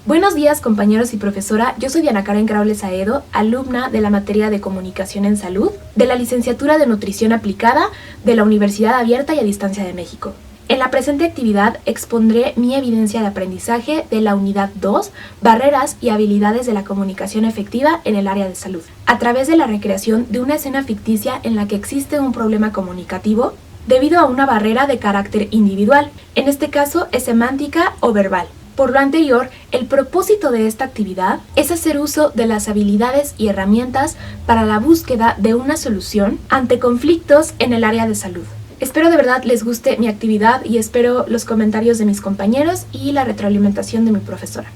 Buenos días, compañeros y profesora. Yo soy Diana Karen Craules Aedo, alumna de la materia de Comunicación en Salud, de la licenciatura de Nutrición Aplicada de la Universidad Abierta y a Distancia de México. En la presente actividad expondré mi evidencia de aprendizaje de la unidad 2, Barreras y habilidades de la comunicación efectiva en el área de salud, a través de la recreación de una escena ficticia en la que existe un problema comunicativo debido a una barrera de carácter individual, en este caso es semántica o verbal. Por lo anterior, el propósito de esta actividad es hacer uso de las habilidades y herramientas para la búsqueda de una solución ante conflictos en el área de salud. Espero de verdad les guste mi actividad y espero los comentarios de mis compañeros y la retroalimentación de mi profesora.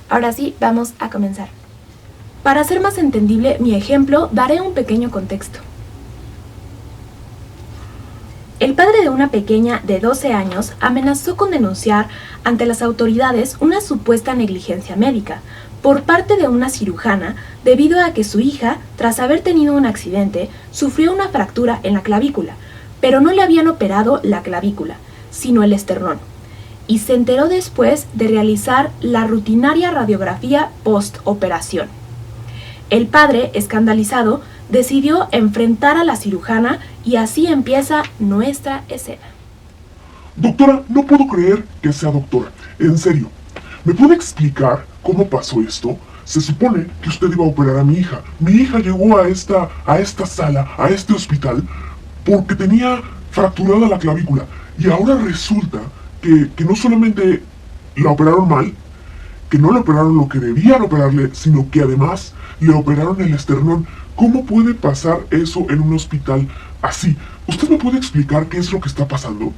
Ahora sí, vamos a comenzar. Para hacer más entendible mi ejemplo, daré un pequeño contexto. El padre de una pequeña de 12 años amenazó con denunciar ante las autoridades una supuesta negligencia médica por parte de una cirujana debido a que su hija, tras haber tenido un accidente, sufrió una fractura en la clavícula, pero no le habían operado la clavícula, sino el esternón, y se enteró después de realizar la rutinaria radiografía post-operación. El padre, escandalizado, decidió enfrentar a la cirujana y así empieza nuestra escena. Doctora, no puedo creer que sea doctora. En serio, ¿me puede explicar cómo pasó esto? Se supone que usted iba a operar a mi hija. Mi hija llegó a esta sala, a este hospital, porque tenía fracturada la clavícula. Y ahora resulta que no solamente la operaron mal, que no le operaron lo que debían operarle, sino que además le operaron el esternón. ¿Cómo puede pasar eso en un hospital así? ¿Usted me puede explicar qué es lo que está pasando?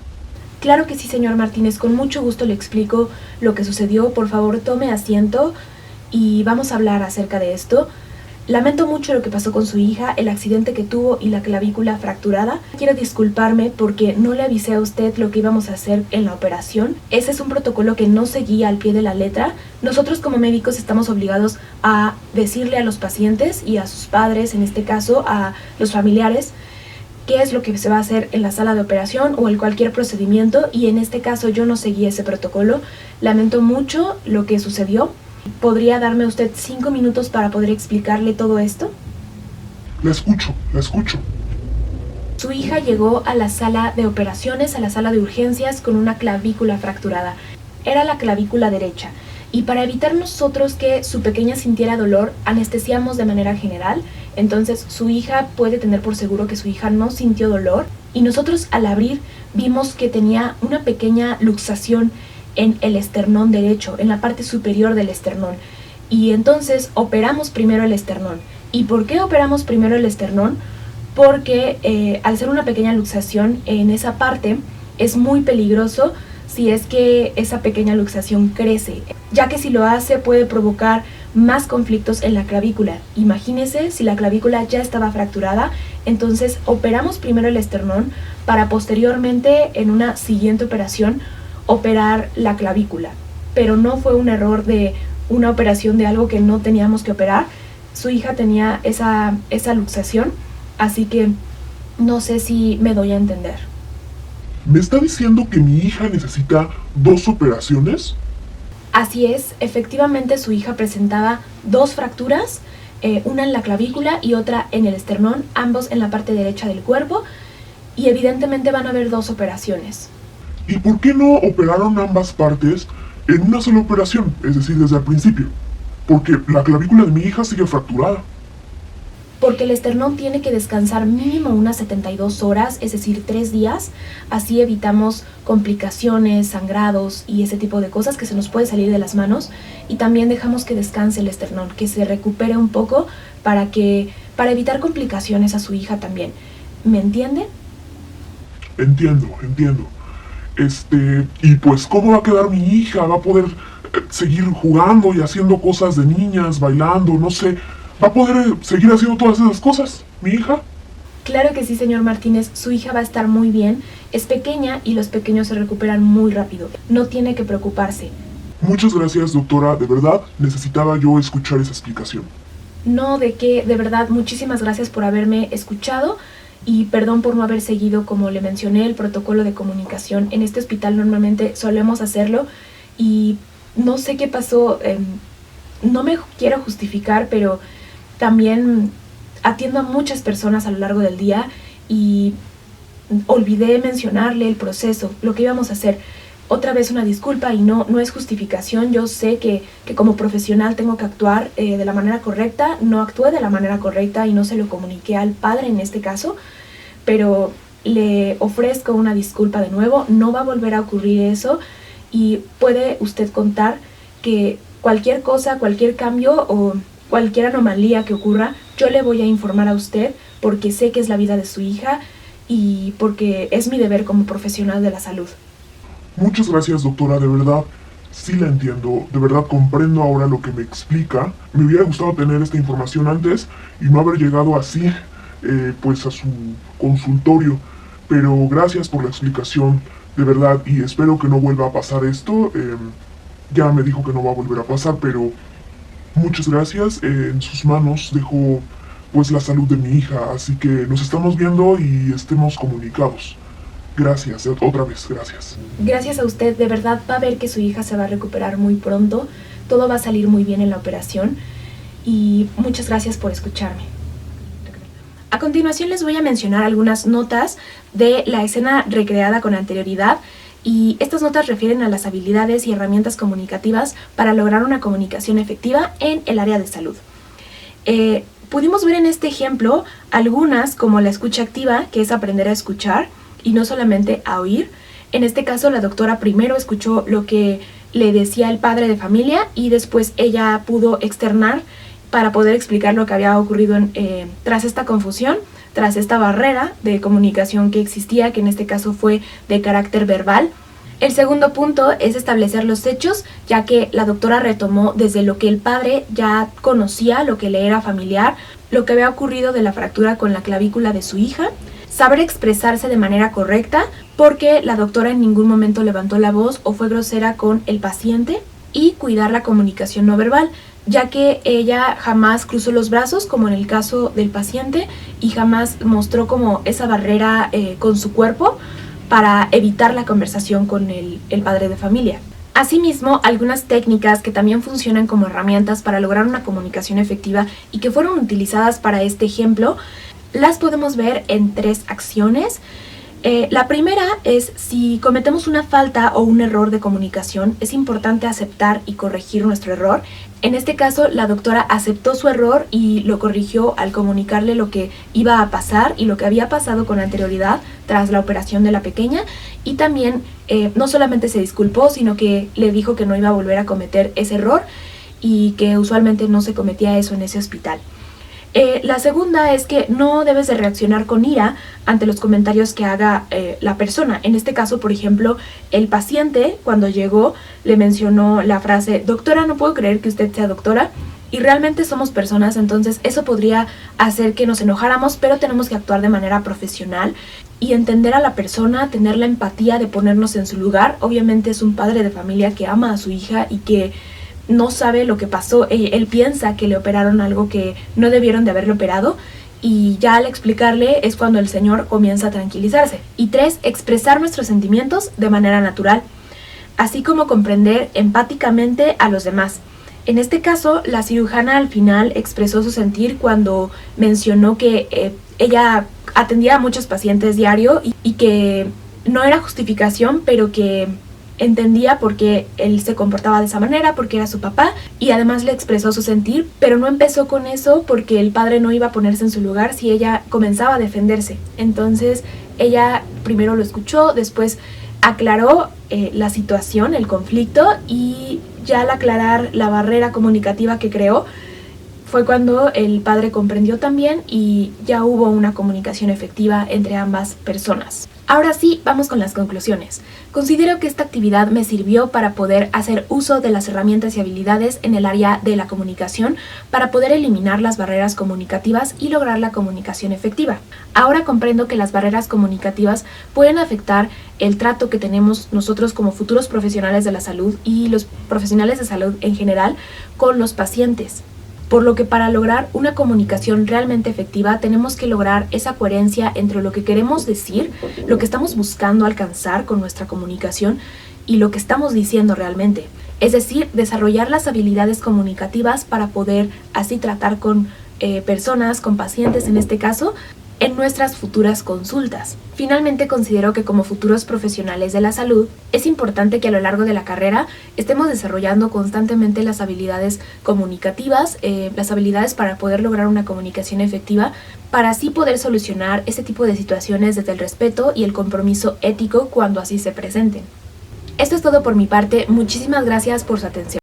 Claro que sí, señor Martínez. Con mucho gusto le explico lo que sucedió. Por favor, tome asiento y vamos a hablar acerca de esto. Lamento mucho lo que pasó con su hija, el accidente que tuvo y la clavícula fracturada. Quiero disculparme porque no le avisé a usted lo que íbamos a hacer en la operación. Ese es un protocolo que no seguía al pie de la letra. Nosotros como médicos estamos obligados a decirle a los pacientes y a sus padres, en este caso a los familiares, qué es lo que se va a hacer en la sala de operación o en cualquier procedimiento, y en este caso yo no seguí ese protocolo. Lamento mucho lo que sucedió. ¿Podría darme usted 5 minutos para poder explicarle todo esto? La escucho. Su hija llegó a la sala de operaciones, a la sala de urgencias, con una clavícula fracturada. Era la clavícula derecha. Y para evitar nosotros que su pequeña sintiera dolor, anestesiamos de manera general. Entonces su hija puede tener por seguro que su hija no sintió dolor. Y nosotros al abrir vimos que tenía una pequeña luxación en el esternón derecho, en la parte superior del esternón. Y entonces operamos primero el esternón. ¿Y por qué operamos primero el esternón? Porque al ser una pequeña luxación en esa parte es muy peligroso si es que esa pequeña luxación crece, ya que si lo hace puede provocar más conflictos en la clavícula. Imagínese si la clavícula ya estaba fracturada. Entonces operamos primero el esternón para posteriormente en una siguiente operación operar la clavícula. Pero no fue un error de una operación de algo que no teníamos que operar. Su hija tenía esa luxación, así que no sé si me doy a entender. ¿Me está diciendo que mi hija necesita 2 operaciones? Así es, efectivamente su hija presentaba 2 fracturas, una en la clavícula y otra en el esternón, ambos en la parte derecha del cuerpo, y evidentemente van a haber 2 operaciones. ¿Y por qué no operaron ambas partes en una sola operación? Es decir, desde el principio. Porque la clavícula de mi hija sigue fracturada. Porque el esternón tiene que descansar mínimo unas 72 horas, es decir, 3 días. Así evitamos complicaciones, sangrados y ese tipo de cosas que se nos puede salir de las manos. Y también dejamos que descanse el esternón, que se recupere un poco para evitar complicaciones a su hija también. ¿Me entiende? Entiendo. Y pues, ¿cómo va a quedar mi hija? ¿Va a poder seguir jugando y haciendo cosas de niñas, bailando, no sé? ¿Va a poder seguir haciendo todas esas cosas, mi hija? Claro que sí, señor Martínez. Su hija va a estar muy bien. Es pequeña y los pequeños se recuperan muy rápido. No tiene que preocuparse. Muchas gracias, doctora. De verdad, necesitaba yo escuchar esa explicación. No, de qué. De verdad, muchísimas gracias por haberme escuchado. Y perdón por no haber seguido, como le mencioné, el protocolo de comunicación. En este hospital normalmente solemos hacerlo y no sé qué pasó, no me quiero justificar, pero también atiendo a muchas personas a lo largo del día y olvidé mencionarle el proceso, lo que íbamos a hacer. Otra vez una disculpa y no es justificación. Yo sé que como profesional tengo que actuar de la manera correcta. No actué de la manera correcta y no se lo comuniqué al padre en este caso, pero le ofrezco una disculpa de nuevo. No va a volver a ocurrir eso y puede usted contar que cualquier cosa, cualquier cambio o cualquier anomalía que ocurra, yo le voy a informar a usted porque sé que es la vida de su hija y porque es mi deber como profesional de la salud. Muchas gracias, doctora, de verdad, sí la entiendo, de verdad comprendo ahora lo que me explica. Me hubiera gustado tener esta información antes y no haber llegado así, pues a su consultorio, pero gracias por la explicación, de verdad, y espero que no vuelva a pasar esto. Ya me dijo que no va a volver a pasar, pero muchas gracias, en sus manos dejo pues la salud de mi hija, así que nos estamos viendo y estemos comunicados. Gracias, otra vez, gracias. Gracias a usted, de verdad va a ver que su hija se va a recuperar muy pronto, todo va a salir muy bien en la operación y muchas gracias por escucharme. A continuación les voy a mencionar algunas notas de la escena recreada con anterioridad y estas notas refieren a las habilidades y herramientas comunicativas para lograr una comunicación efectiva en el área de salud. Pudimos ver en este ejemplo algunas como la escucha activa, que es aprender a escuchar, y no solamente a oír. En este caso la doctora primero escuchó lo que le decía el padre de familia y después ella pudo externar para poder explicar lo que había ocurrido tras esta confusión, tras esta barrera de comunicación que existía, que en este caso fue de carácter verbal. El segundo punto es establecer los hechos, ya que la doctora retomó desde lo que el padre ya conocía, lo que le era familiar, lo que había ocurrido de la fractura con la clavícula de su hija. Saber expresarse de manera correcta, porque la doctora en ningún momento levantó la voz o fue grosera con el paciente, y cuidar la comunicación no verbal, ya que ella jamás cruzó los brazos, como en el caso del paciente, y jamás mostró como esa barrera con su cuerpo para evitar la conversación con el padre de familia. Asimismo, algunas técnicas que también funcionan como herramientas para lograr una comunicación efectiva y que fueron utilizadas para este ejemplo, las podemos ver en 3 acciones. La primera es, si cometemos una falta o un error de comunicación, es importante aceptar y corregir nuestro error. En este caso, la doctora aceptó su error y lo corrigió al comunicarle lo que iba a pasar y lo que había pasado con anterioridad tras la operación de la pequeña, y también no solamente se disculpó, sino que le dijo que no iba a volver a cometer ese error y que usualmente no se cometía eso en ese hospital. La segunda es que no debes de reaccionar con ira ante los comentarios que haga la persona. En este caso, por ejemplo, el paciente cuando llegó le mencionó la frase: doctora, no puedo creer que usted sea doctora, y realmente somos personas, entonces eso podría hacer que nos enojáramos, pero tenemos que actuar de manera profesional y entender a la persona, tener la empatía de ponernos en su lugar. Obviamente es un padre de familia que ama a su hija y que no sabe lo que pasó. Él piensa que le operaron algo que no debieron de haberle operado, y ya al explicarle es cuando el señor comienza a tranquilizarse. Y 3, expresar nuestros sentimientos de manera natural, así como comprender empáticamente a los demás. En este caso, la cirujana al final expresó su sentir cuando mencionó que ella atendía a muchos pacientes diario y que no era justificación, pero que entendía por qué él se comportaba de esa manera, porque era su papá, y además le expresó su sentir, pero no empezó con eso porque el padre no iba a ponerse en su lugar si ella comenzaba a defenderse. Entonces ella primero lo escuchó, después aclaró la situación, el conflicto, y ya al aclarar la barrera comunicativa que creó fue cuando el padre comprendió también y ya hubo una comunicación efectiva entre ambas personas. Ahora sí, vamos con las conclusiones. Considero que esta actividad me sirvió para poder hacer uso de las herramientas y habilidades en el área de la comunicación para poder eliminar las barreras comunicativas y lograr la comunicación efectiva. Ahora comprendo que las barreras comunicativas pueden afectar el trato que tenemos nosotros como futuros profesionales de la salud y los profesionales de salud en general con los pacientes. Por lo que para lograr una comunicación realmente efectiva tenemos que lograr esa coherencia entre lo que queremos decir, lo que estamos buscando alcanzar con nuestra comunicación y lo que estamos diciendo realmente. es decir, desarrollar las habilidades comunicativas para poder así tratar con personas, con pacientes en este caso, en nuestras futuras consultas. Finalmente, considero que como futuros profesionales de la salud, es importante que a lo largo de la carrera estemos desarrollando constantemente las habilidades comunicativas, las habilidades para poder lograr una comunicación efectiva, para así poder solucionar este tipo de situaciones desde el respeto y el compromiso ético cuando así se presenten. Esto es todo por mi parte, muchísimas gracias por su atención.